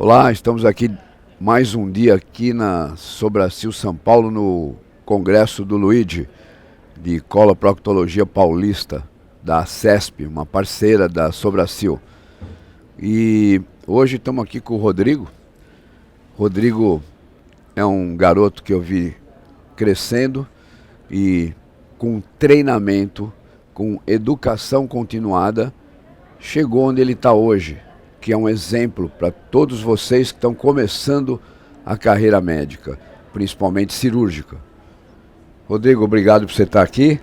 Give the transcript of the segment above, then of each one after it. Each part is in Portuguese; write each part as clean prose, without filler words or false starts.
Olá, estamos aqui mais um dia aqui na Sobracil, São Paulo, no Congresso do Luigi, de Coloproctologia Paulista, da CESP, uma parceira da Sobracil. E hoje estamos aqui com o Rodrigo. Rodrigo é um garoto que eu vi crescendo e com treinamento, com educação continuada, chegou onde ele está hoje, que é um exemplo para todos vocês que estão começando a carreira médica, principalmente cirúrgica. Rodrigo, obrigado por você estar aqui.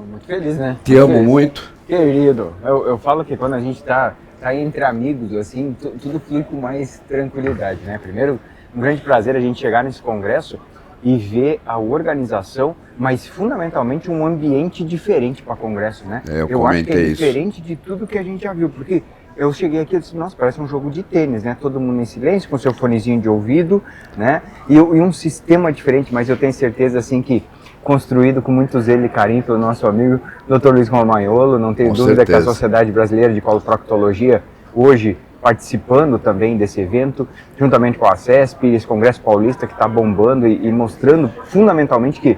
Muito feliz, né? Te amo muito. Querido, eu falo que quando a gente tá entre amigos, assim, tudo flui com mais tranquilidade, né? Primeiro, um grande prazer a gente chegar nesse congresso e ver a organização, mas fundamentalmente um ambiente diferente para congresso, né? Eu acho que é isso. diferente de tudo que a gente já viu, porque eu cheguei aqui e disse, nossa, parece um jogo de tênis, né? Todo mundo em silêncio, com seu fonezinho de ouvido, né? E um sistema diferente, mas eu tenho certeza, assim, que construído com muito zelo e carinho pelo nosso amigo Dr. Luiz Romagnolo, não tenho dúvida que a Sociedade Brasileira de Coloproctologia, hoje participando também desse evento, juntamente com a CESP, esse Congresso Paulista que está bombando e mostrando fundamentalmente que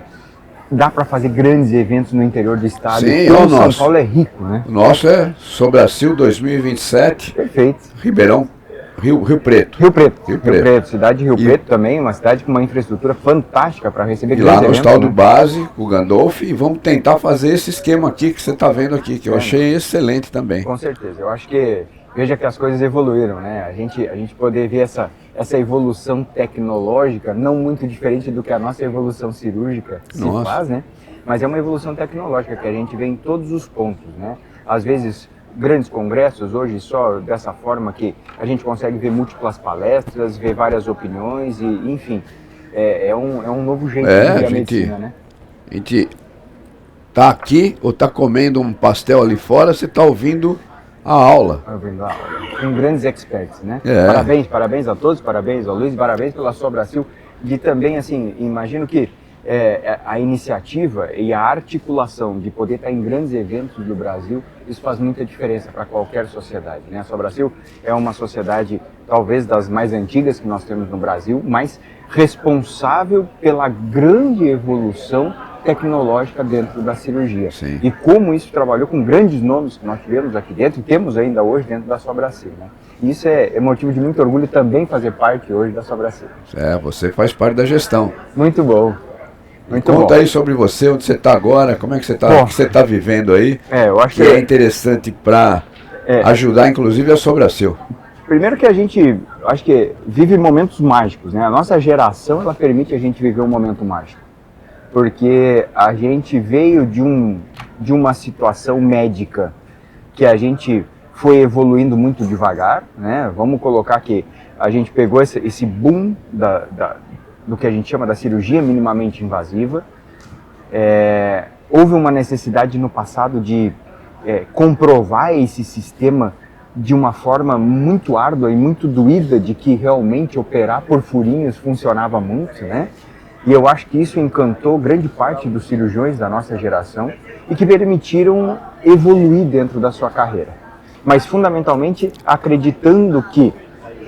dá para fazer grandes eventos no interior do estado. Sim, e o São nosso. Paulo é rico, né? O nosso é Sobracil 2027. Perfeito. Ribeirão, Rio Preto. Rio Preto, cidade de Rio Preto também, uma cidade com uma infraestrutura fantástica para receber E lá no eventos, estado né? base, o Gandolf, e vamos tentar fazer esse esquema aqui que você está vendo aqui, que eu achei excelente também. Com certeza, eu acho que, veja que as coisas evoluíram, né? A gente poder ver essa evolução tecnológica, não muito diferente do que a nossa evolução cirúrgica se faz, né? Mas é uma evolução tecnológica que a gente vê em todos os pontos, né? Às vezes, grandes congressos hoje só dessa forma que a gente consegue ver múltiplas palestras, ver várias opiniões e, enfim, é um novo jeito de ver a medicina, né? A gente tá aqui ou tá comendo um pastel ali fora, você tá ouvindo a aula. Ouvindo a aula. Com grandes experts, né? É. Parabéns a todos, parabéns ao Luiz, parabéns pela Sobracil. E também, assim, imagino que a iniciativa e a articulação de poder estar em grandes eventos do Brasil, isso faz muita diferença para qualquer sociedade, né? A Sobracil é uma sociedade, talvez das mais antigas que nós temos no Brasil, mas responsável pela grande evolução tecnológica dentro da cirurgia. Sim. E como isso trabalhou com grandes nomes que nós tivemos aqui dentro e temos ainda hoje dentro da Sobracil, né? E isso é motivo de muito orgulho também fazer parte hoje da Sobracil. Você faz parte da gestão. Muito bom. Muito Conta bom. aí sobre você, onde você está agora, como é que você está, o que você está vivendo aí. Eu acho que é interessante para ajudar, inclusive, a Sobracil. Primeiro que a gente, acho que vive momentos mágicos, né? A nossa geração, ela permite a gente viver um momento mágico. Porque a gente veio de uma situação médica que a gente foi evoluindo muito devagar, né? Vamos colocar que a gente pegou esse boom do que a gente chama da cirurgia minimamente invasiva. Houve uma necessidade no passado de comprovar esse sistema de uma forma muito árdua e muito doída de que realmente operar por furinhos funcionava muito, né? E eu acho que isso encantou grande parte dos cirurgiões da nossa geração e que permitiram evoluir dentro da sua carreira. Mas fundamentalmente acreditando que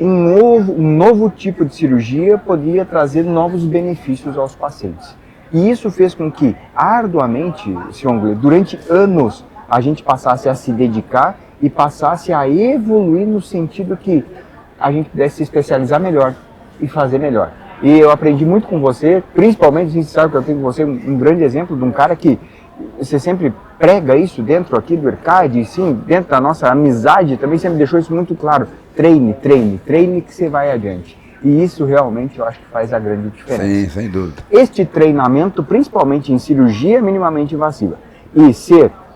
um novo tipo de cirurgia poderia trazer novos benefícios aos pacientes. E isso fez com que, arduamente, Siongli, durante anos, a gente passasse a se dedicar e passasse a evoluir no sentido que a gente pudesse se especializar melhor e fazer melhor. E eu aprendi muito com você, principalmente, você sabe que eu tenho com você um grande exemplo de um cara que você sempre prega isso dentro aqui do ERCAD, e sim, dentro da nossa amizade, também sempre deixou isso muito claro. Treine que você vai adiante. E isso realmente eu acho que faz a grande diferença. Sim, sem dúvida. Este treinamento, principalmente em cirurgia minimamente invasiva, e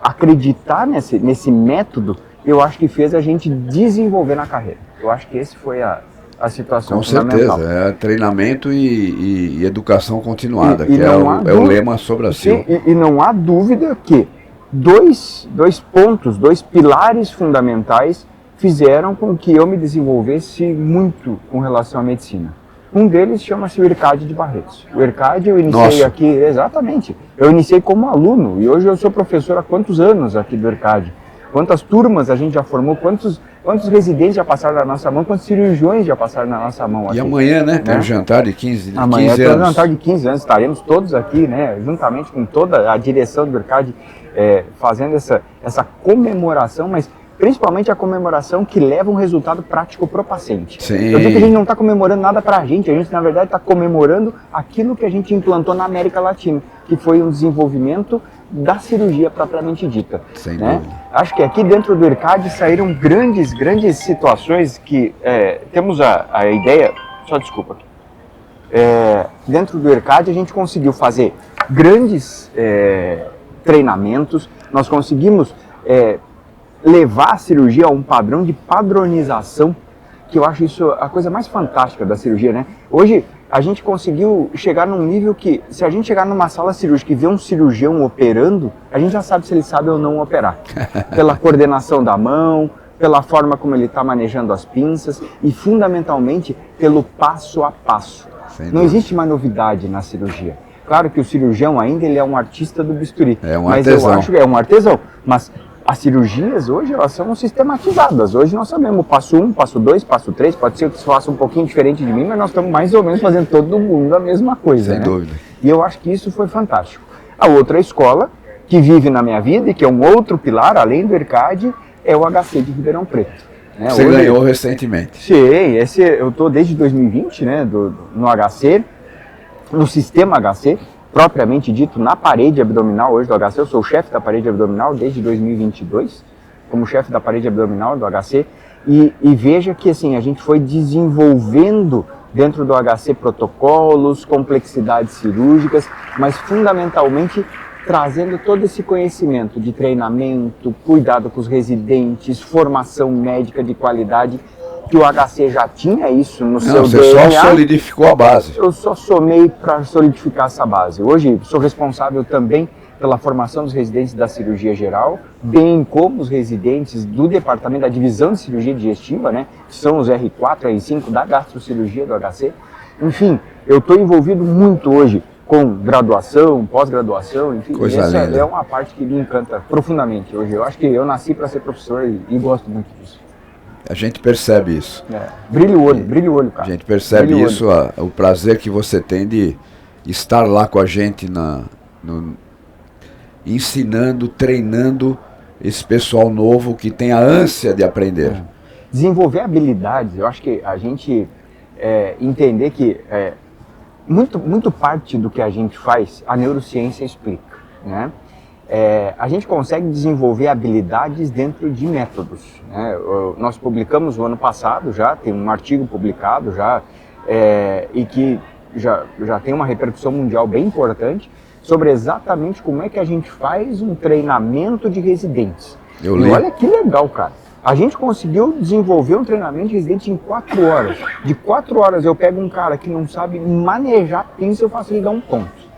acreditar nesse método, eu acho que fez a gente desenvolver na carreira. Eu acho que esse foi a situação fundamental. Com certeza, treinamento e educação continuada, que é o lema Sobracil. E não há dúvida que dois pilares fundamentais fizeram com que eu me desenvolvesse muito com relação à medicina. Um deles chama-se o ERCAD de Barretos. O ERCAD eu iniciei aqui, exatamente, eu iniciei como aluno e hoje eu sou professor há quantos anos aqui do ERCAD. Quantas turmas a gente já formou, quantos quantos residentes já passaram na nossa mão, quantos cirurgiões já passaram na nossa mão aqui. E amanhã, né, tem um jantar de 15 amanhã anos. Tem um jantar de 15 anos, estaremos todos aqui, né, juntamente com toda a direção do IRCAD, fazendo essa comemoração, mas principalmente a comemoração que leva um resultado prático para o paciente. Sim. Eu digo que a gente não está comemorando nada para a gente na verdade está comemorando aquilo que a gente implantou na América Latina, que foi um desenvolvimento da cirurgia propriamente dita. Sem né? dúvida. Acho que aqui dentro do IRCAD saíram grandes situações que temos a ideia, só desculpa aqui, dentro do IRCAD a gente conseguiu fazer grandes treinamentos, nós conseguimos levar a cirurgia a um padrão de padronização, que eu acho isso a coisa mais fantástica da cirurgia, né? Hoje a gente conseguiu chegar num nível que, se a gente chegar numa sala cirúrgica e ver um cirurgião operando, a gente já sabe se ele sabe ou não operar. Pela coordenação da mão, pela forma como ele está manejando as pinças e, fundamentalmente, pelo passo a passo. Não existe mais novidade na cirurgia. Claro que o cirurgião ainda ele é um artista do bisturi, mas artesão. Eu acho que é um artesão. Mas as cirurgias hoje elas são sistematizadas. Hoje nós sabemos o passo 1, passo 2, passo 3, pode ser que isso faça um pouquinho diferente de mim, mas nós estamos mais ou menos fazendo todo mundo a mesma coisa. Sem dúvida. E eu acho que isso foi fantástico. A outra escola, que vive na minha vida e que é um outro pilar, além do IRCAD, é o HC de Ribeirão Preto. Né? Você ganhou recentemente. Sim, eu estou desde 2020 no HC, no sistema HC, propriamente dito, na parede abdominal hoje do HC. Eu sou o chefe da parede abdominal desde 2022, como chefe da parede abdominal do HC, e veja que assim, a gente foi desenvolvendo dentro do HC protocolos, complexidades cirúrgicas, mas fundamentalmente trazendo todo esse conhecimento de treinamento, cuidado com os residentes, formação médica de qualidade, que o HC já tinha isso no seu você DNA. só solidificou a base. Eu só somei para solidificar essa base. Hoje sou responsável também pela formação dos residentes da cirurgia geral, bem como os residentes do departamento da divisão de cirurgia digestiva, né, que são os R4, R5 da gastrocirurgia do HC. Enfim, eu estou envolvido muito hoje com graduação, pós-graduação, enfim. Coisa essa linda. é uma parte que me encanta profundamente hoje. Eu acho que eu nasci para ser professor e gosto muito disso. A gente percebe isso. Brilha o olho, cara. A gente percebe Brilha o isso, o prazer que você tem de estar lá com a gente, ensinando, treinando esse pessoal novo que tem a ânsia de aprender. Desenvolver habilidades, eu acho que a gente entender que muito parte do que a gente faz, a neurociência explica, né? A gente consegue desenvolver habilidades dentro de métodos, né? Nós publicamos o ano passado já, tem um artigo publicado já, e que já tem uma repercussão mundial bem importante sobre exatamente como é que a gente faz um treinamento de residentes. E olha que legal, cara. A gente conseguiu desenvolver um treinamento de residente em 4 horas. De 4 horas eu pego um cara que não sabe manejar pinça, eu faço ele dar um ponto.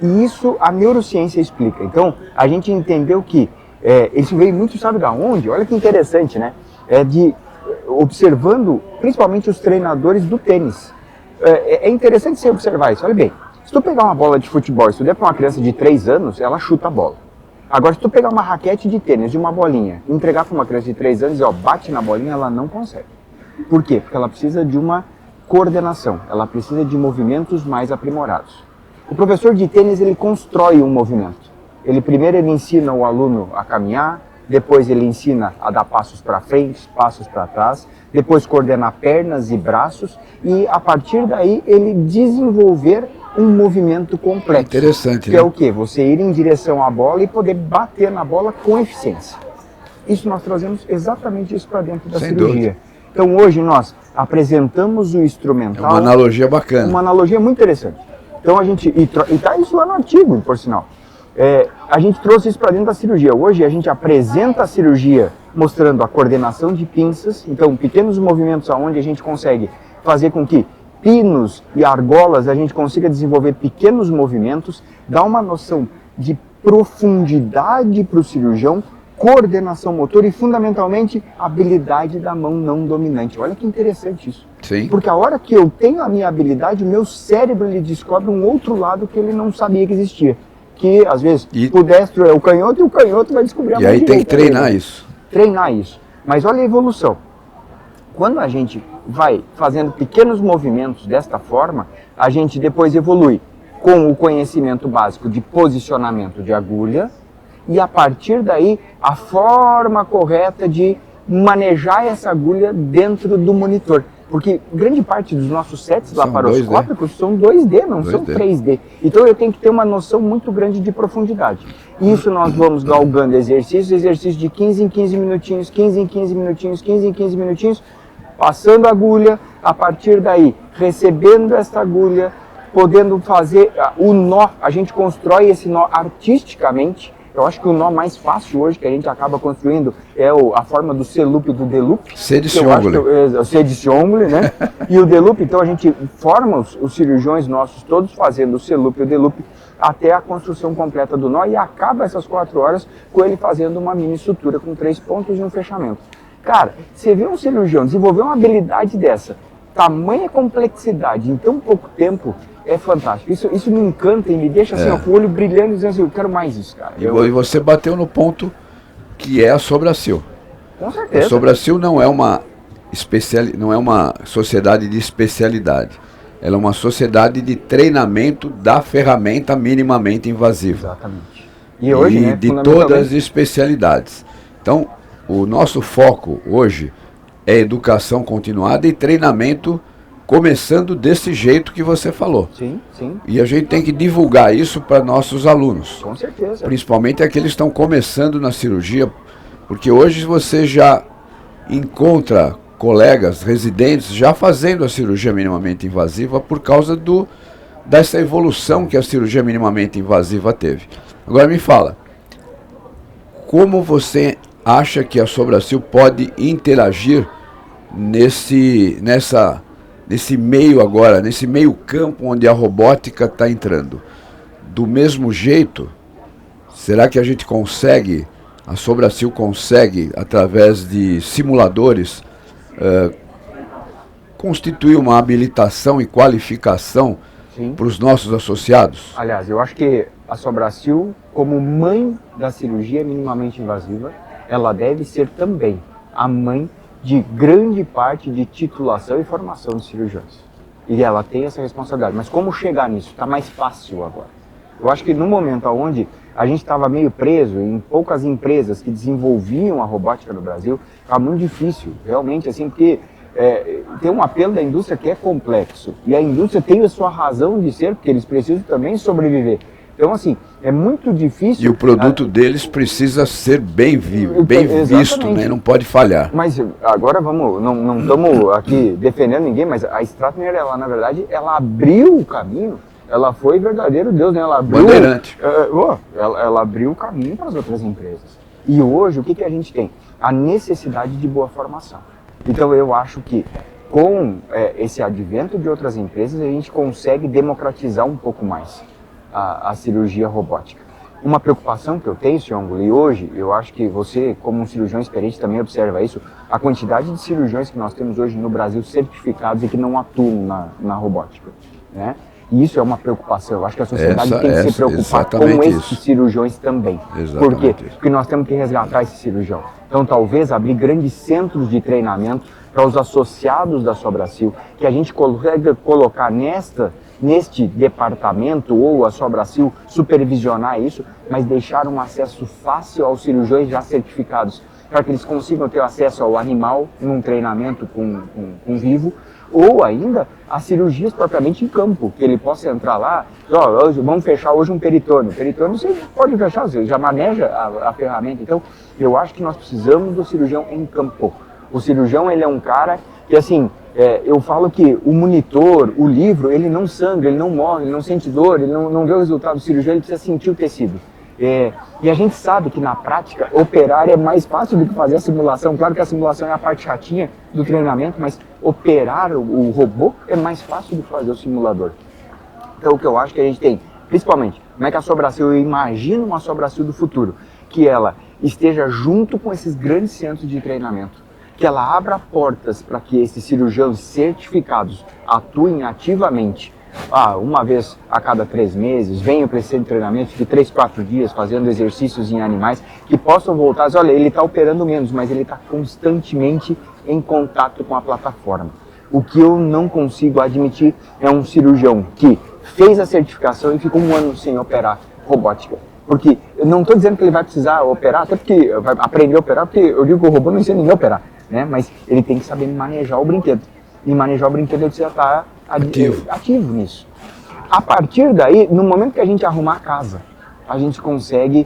E isso a neurociência explica. Então, a gente entendeu que isso veio muito, sabe da onde? Olha que interessante, né? Observando principalmente os treinadores do tênis. É interessante você observar isso. Olha bem, se tu pegar uma bola de futebol e se tu der para uma criança de 3 anos, ela chuta a bola. Agora, se tu pegar uma raquete de tênis de uma bolinha e entregar para uma criança de 3 anos e bate na bolinha, ela não consegue. Por quê? Porque ela precisa de uma coordenação, ela precisa de movimentos mais aprimorados. O professor de tênis, ele constrói um movimento. Primeiro ele ensina o aluno a caminhar, depois ele ensina a dar passos para frente, passos para trás, depois coordenar pernas e braços e a partir daí ele desenvolver um movimento complexo. Interessante, que é o quê? Você ir em direção à bola e poder bater na bola com eficiência. Isso nós trazemos exatamente isso para dentro da cirurgia. Dúvida. Então hoje nós apresentamos o instrumental. É uma analogia bacana. Uma analogia muito interessante. Então a gente, e tá isso lá no artigo, por sinal. A gente trouxe isso para dentro da cirurgia. Hoje a gente apresenta a cirurgia mostrando a coordenação de pinças, então pequenos movimentos aonde a gente consegue fazer com que pinos e argolas a gente consiga desenvolver pequenos movimentos, dá uma noção de profundidade para o cirurgião, coordenação motora e fundamentalmente habilidade da mão não dominante. Olha que interessante isso. Sim. Porque a hora que eu tenho a minha habilidade, o meu cérebro ele descobre um outro lado que ele não sabia que existia. Que às vezes o destro é o canhoto e o canhoto vai descobrir a mão direita. E aí tem que treinar isso. Treinar isso. Mas olha a evolução. Quando a gente vai fazendo pequenos movimentos desta forma, a gente depois evolui com o conhecimento básico de posicionamento de agulha e, a partir daí, a forma correta de manejar essa agulha dentro do monitor. Porque grande parte dos nossos sets laparoscópicos são 2D, não são 3D. Então eu tenho que ter uma noção muito grande de profundidade. Isso nós vamos galgando exercício de 15 em 15 minutinhos, 15 em 15 minutinhos, 15 em 15 minutinhos, passando a agulha, a partir daí, recebendo essa agulha, podendo fazer o nó. A gente constrói esse nó artisticamente. Eu acho que o nó mais fácil hoje que a gente acaba construindo é a forma do C-loop e do D-loop. C de Siongle. O C de Siongle, né? E o D-loop, então a gente forma os cirurgiões nossos todos fazendo o C-loop e o D-loop até a construção completa do nó e acaba essas 4 horas com ele fazendo uma mini sutura com 3 pontos e um fechamento. Cara, você vê um cirurgião desenvolver uma habilidade dessa, tamanha complexidade em tão pouco tempo, é fantástico. Isso me encanta e me deixa assim, ó, com o olho brilhando e dizendo assim, eu quero mais isso, cara. E você bateu no ponto que é a Sobracil. Com certeza. A Sobracil não é uma sociedade de especialidade. Ela é uma sociedade de treinamento da ferramenta minimamente invasiva. Exatamente. E hoje, né, de todas as especialidades. Então, o nosso foco hoje é educação continuada e treinamento começando desse jeito que você falou. Sim, sim. E a gente tem que divulgar isso para nossos alunos. Com certeza. Principalmente aqueles que estão começando na cirurgia, porque hoje você já encontra colegas residentes já fazendo a cirurgia minimamente invasiva por causa dessa evolução que a cirurgia minimamente invasiva teve. Agora me fala, como você acha que a Sobracil pode interagir nesse meio agora, nesse meio campo onde a robótica está entrando? Do mesmo jeito, será que a Sobracil consegue, através de simuladores, constituir uma habilitação e qualificação para os nossos associados? Aliás, eu acho que a Sobracil, como mãe da cirurgia minimamente invasiva, ela deve ser também a mãe de grande parte de titulação e formação de cirurgiões. E ela tem essa responsabilidade. Mas como chegar nisso? Está mais fácil agora. Eu acho que no momento onde a gente estava meio preso em poucas empresas que desenvolviam a robótica no Brasil, estava muito difícil, realmente, assim, porque tem um apelo da indústria que é complexo. E a indústria tem a sua razão de ser, porque eles precisam também sobreviver. Então, assim, é muito difícil... E o produto deles precisa ser bem visto, né? Não pode falhar. Mas agora não estamos aqui defendendo ninguém, mas a Strattner, ela, na verdade, ela abriu o caminho, ela foi verdadeiro Deus, né? Ela abriu... Bandeirante. Ela abriu o caminho para as outras empresas. E hoje, o que a gente tem? A necessidade de boa formação. Então, eu acho que com esse advento de outras empresas, a gente consegue democratizar um pouco mais a cirurgia robótica. Uma preocupação que eu tenho, Sr. Angulo, e hoje eu acho que você, como um cirurgião experiente, também observa isso, a quantidade de cirurgiões que nós temos hoje no Brasil certificados e que não atuam na robótica, né? E isso é uma preocupação. Eu acho que a sociedade tem que se preocupar com esses cirurgiões também. Por quê? Porque nós temos que resgatar esse cirurgião. Então, talvez abrir grandes centros de treinamento para os associados da Sobracil, que a gente consegue colocar neste departamento ou a Sobracil supervisionar isso, mas deixar um acesso fácil aos cirurgiões já certificados, para que eles consigam ter acesso ao animal num treinamento com vivo, ou ainda as cirurgias propriamente em campo, que ele possa entrar lá, vamos fechar hoje um peritônio. Peritônio você pode fechar, você já maneja a ferramenta. Então, eu acho que nós precisamos do cirurgião em campo. O cirurgião, ele é um cara que, assim, eu falo que o monitor, o livro, ele não sangra, ele não morre, ele não sente dor, ele não vê o resultado do cirurgião, ele precisa sentir o tecido. E a gente sabe que na prática, operar é mais fácil do que fazer a simulação. Claro que a simulação é a parte chatinha do treinamento, mas operar o robô é mais fácil do que fazer o simulador. Então o que eu acho que a gente tem, principalmente, como é que a Sobracil, eu imagino uma Sobracil do futuro, que ela esteja junto com esses grandes centros de treinamento, que ela abra portas para que esses cirurgiões certificados atuem ativamente uma vez a cada 3 meses, venho para esse treinamento de 3, 4 dias, fazendo exercícios em animais, que possam voltar, olha, ele está operando menos, mas ele está constantemente em contato com a plataforma. O que eu não consigo admitir é um cirurgião que fez a certificação e ficou 1 ano sem operar robótica. Porque eu não estou dizendo que ele vai precisar operar, até porque vai aprender a operar, porque eu digo que o robô não ensina ninguém a operar, né? Mas ele tem que saber manejar o brinquedo. E manejar o brinquedo ele precisa estar ativo nisso. A partir daí, no momento que a gente arrumar a casa, a gente consegue,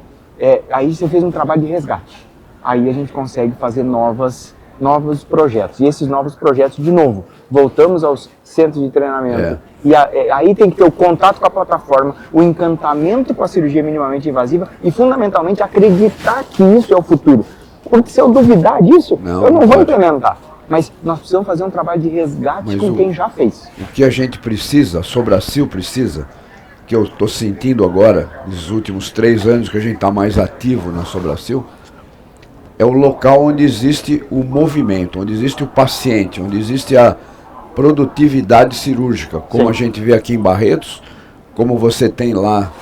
aí você fez um trabalho de resgate. Aí a gente consegue fazer novos projetos. E esses novos projetos, de novo, voltamos aos centros de treinamento. E aí tem que ter o contato com a plataforma, o encantamento com a cirurgia minimamente invasiva e, fundamentalmente, acreditar que isso é o futuro. Porque se eu duvidar disso, eu não vou implementar. Mas nós precisamos fazer um trabalho de resgate com quem já fez. O que a gente precisa, a Sobracil precisa, que eu estou sentindo agora, nos últimos 3 anos que a gente está mais ativo na Sobracil, é o local onde existe o movimento, onde existe o paciente, onde existe a produtividade cirúrgica, como a gente vê aqui em Barretos, como você tem lá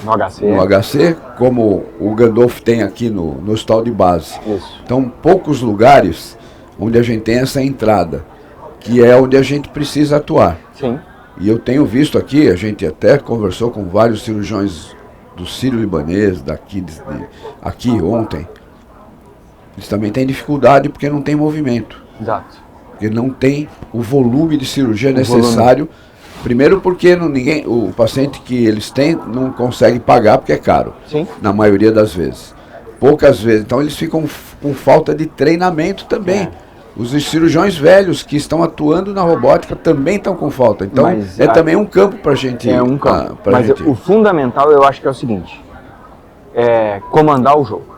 no HC, como o Gandolf tem aqui no Hospital de Base. Isso. Então, poucos lugares onde a gente tem essa entrada, que é onde a gente precisa atuar. Sim. E eu tenho visto aqui, a gente até conversou com vários cirurgiões do Sírio-Libanês, aqui ontem. Eles também têm dificuldade porque não tem movimento. Exato. Porque não tem o volume de cirurgia necessário. Primeiro porque o paciente que eles têm não consegue pagar porque é caro. Sim. Na maioria das vezes. Poucas vezes. Então eles ficam com falta de treinamento também. Os cirurgiões velhos que estão atuando na robótica também estão com falta. Então também um campo para a gente. É um campo. Mas o fundamental eu acho que é o seguinte: comandar o jogo.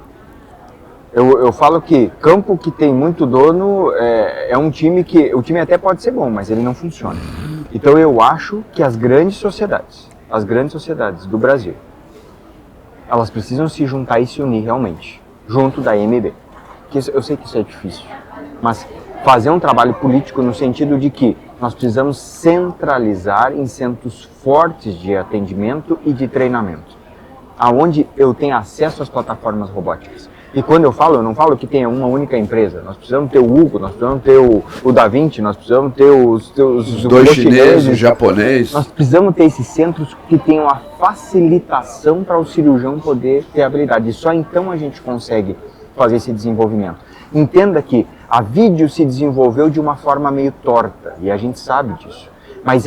Eu falo que campo que tem muito dono é um time que... O time até pode ser bom, mas ele não funciona. Então eu acho que as grandes sociedades do Brasil, elas precisam se juntar e se unir realmente, junto da MB. Eu sei que isso é difícil, mas fazer um trabalho político no sentido de que nós precisamos centralizar em centros fortes de atendimento e de treinamento, aonde eu tenho acesso às plataformas robóticas. E quando eu não falo que tenha uma única empresa. Nós precisamos ter o Hugo, nós precisamos ter o Da Vinci, nós precisamos ter os 2 chineses, o japonês. Nós precisamos ter esses centros que tenham a facilitação para o cirurgião poder ter habilidade. E só então a gente consegue fazer esse desenvolvimento. Entenda que a vídeo se desenvolveu de uma forma meio torta, e a gente sabe disso. Mas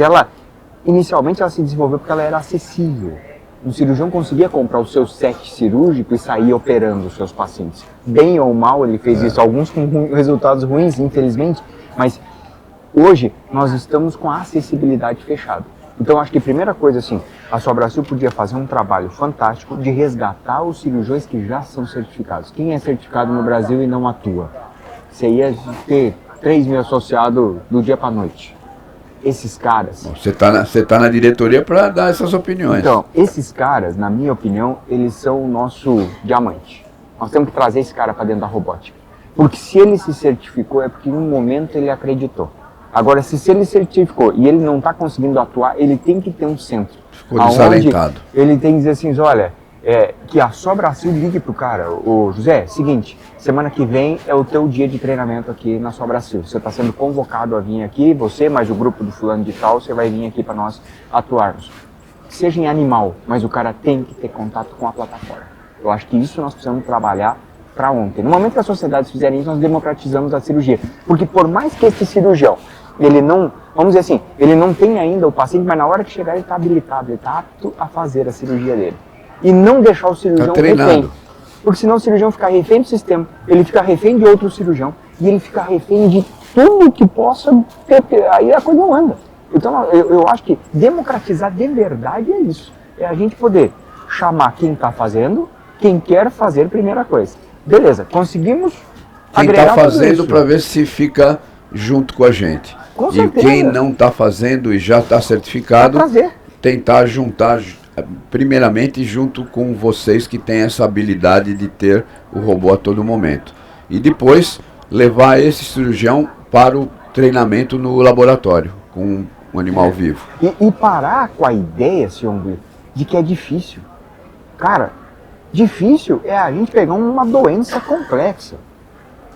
inicialmente ela se desenvolveu porque ela era acessível. O cirurgião conseguia comprar o seu set cirúrgico e sair operando os seus pacientes. Bem ou mal ele fez isso, alguns com resultados ruins, infelizmente, mas hoje nós estamos com a acessibilidade fechada. Então acho que a primeira coisa, assim, a Sobracil podia fazer um trabalho fantástico de resgatar os cirurgiões que já são certificados. Quem é certificado no Brasil e não atua? Você ia ter 3 mil associados do dia para a noite. Esses caras... Você tá na diretoria para dar essas opiniões. Então, esses caras, na minha opinião, eles são o nosso diamante. Nós temos que trazer esse cara para dentro da robótica. Porque se ele se certificou, é porque em um momento ele acreditou. Agora, se ele certificou e ele não está conseguindo atuar, ele tem que ter um centro. Ficou desalentado. Ele tem que dizer assim, olha, que a Sobracil ligue pro cara. Ô José, seguinte, semana que vem é o teu dia de treinamento aqui na Sobracil. Você está sendo convocado a vir aqui, você mais o grupo do fulano de tal, você vai vir aqui para nós atuarmos. Seja em animal, mas o cara tem que ter contato com a plataforma. Eu acho que isso nós precisamos trabalhar para ontem. No momento que as sociedades fizerem isso, nós democratizamos a cirurgia. Porque por mais que esse cirurgião, ele não, vamos dizer assim, ele não tem ainda o paciente, mas na hora que chegar ele está habilitado, ele está apto a fazer a cirurgia dele. E não deixar o cirurgião refém. Porque senão o cirurgião fica refém do sistema, ele fica refém de outro cirurgião, e ele fica refém de tudo que possa ter, aí a coisa não anda. Então eu acho que democratizar de verdade é isso. É a gente poder chamar quem está fazendo, quem quer fazer, primeira coisa. Beleza, conseguimos agregar quem está fazendo para ver se fica junto com a gente. Com certeza. E quem não está fazendo e já está certificado, tentar juntar primeiramente junto com vocês que têm essa habilidade de ter o robô a todo momento. E depois levar esse cirurgião para o treinamento no laboratório, com um animal vivo. E parar com a ideia, senhor Luiz, de que é difícil. Cara, difícil é a gente pegar uma doença complexa.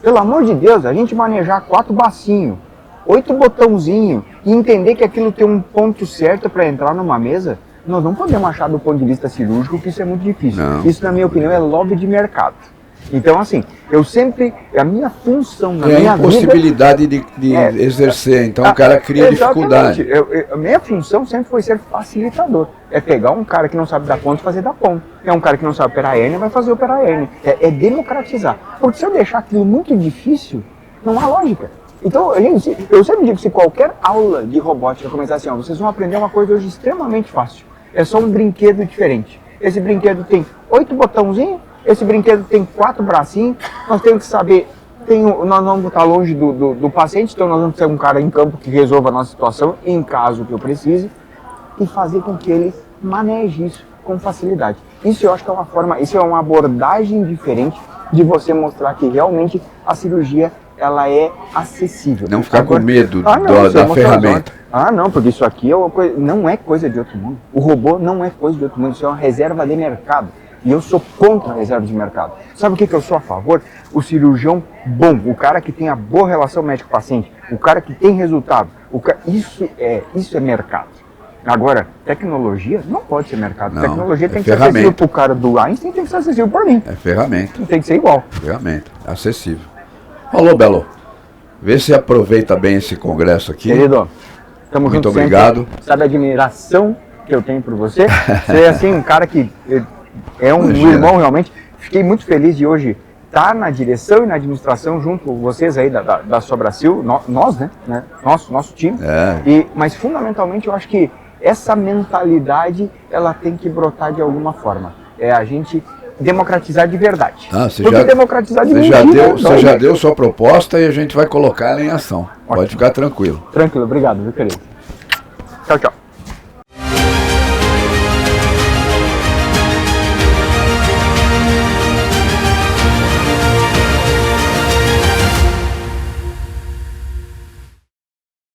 Pelo amor de Deus, a gente manejar 4 bacinhos, 8 botãozinhos e entender que aquilo tem um ponto certo para entrar numa mesa, nós não podemos achar do ponto de vista cirúrgico que isso é muito difícil. Não. Isso, na minha opinião, é lobby de mercado. Então, assim, a minha função na minha vida... É a impossibilidade de exercer, então o cara cria dificuldade. A minha função sempre foi ser facilitador. É pegar um cara que não sabe dar ponto e fazer dar ponto. É um cara que não sabe operar a hérnia, vai fazer operar a hérnia. É democratizar. Porque se eu deixar aquilo muito difícil, não há lógica. Então, eu sempre digo que se qualquer aula de robótica começar assim, ó, vocês vão aprender uma coisa hoje extremamente fácil. É só um brinquedo diferente. Esse brinquedo tem 8 botãozinhos, esse brinquedo tem 4 bracinhos, nós temos que saber, nós vamos estar longe do paciente, então nós vamos ter um cara em campo que resolva a nossa situação, em caso que eu precise, e fazer com que ele maneje isso com facilidade. Isso eu acho que é uma forma, isso é uma abordagem diferente de você mostrar que realmente a cirurgia ela é acessível. Não ficar com medo da ferramenta. Não, porque isso aqui não é coisa de outro mundo. O robô não é coisa de outro mundo, isso é uma reserva de mercado. E eu sou contra a reserva de mercado. Sabe o que eu sou a favor? O cirurgião bom, o cara que tem a boa relação médico-paciente, o cara que tem resultado. Isso é mercado. Agora, tecnologia não pode ser mercado. Não, tecnologia tem que ser acessível para o cara do Einstein, tem que ser acessível para mim. É ferramenta. Tem que ser igual. Ferramenta, acessível. Falou, Belo. Vê se aproveita bem esse congresso aqui. Querido, estamos muito juntos obrigado. Sempre. Sabe a admiração que eu tenho por você? Você é assim, um cara que é um irmão realmente. Fiquei muito feliz de hoje estar na direção e na administração junto com vocês aí da Sobracil, nós, né? Nosso time. Mas fundamentalmente eu acho que essa mentalidade ela tem que brotar de alguma forma. É a gente democratizar de verdade. Democratizar de mentira, você já deu sua proposta e a gente vai colocar ela em ação. Ótimo. Pode ficar tranquilo. Tranquilo, obrigado, viu, querido? Tchau, tchau.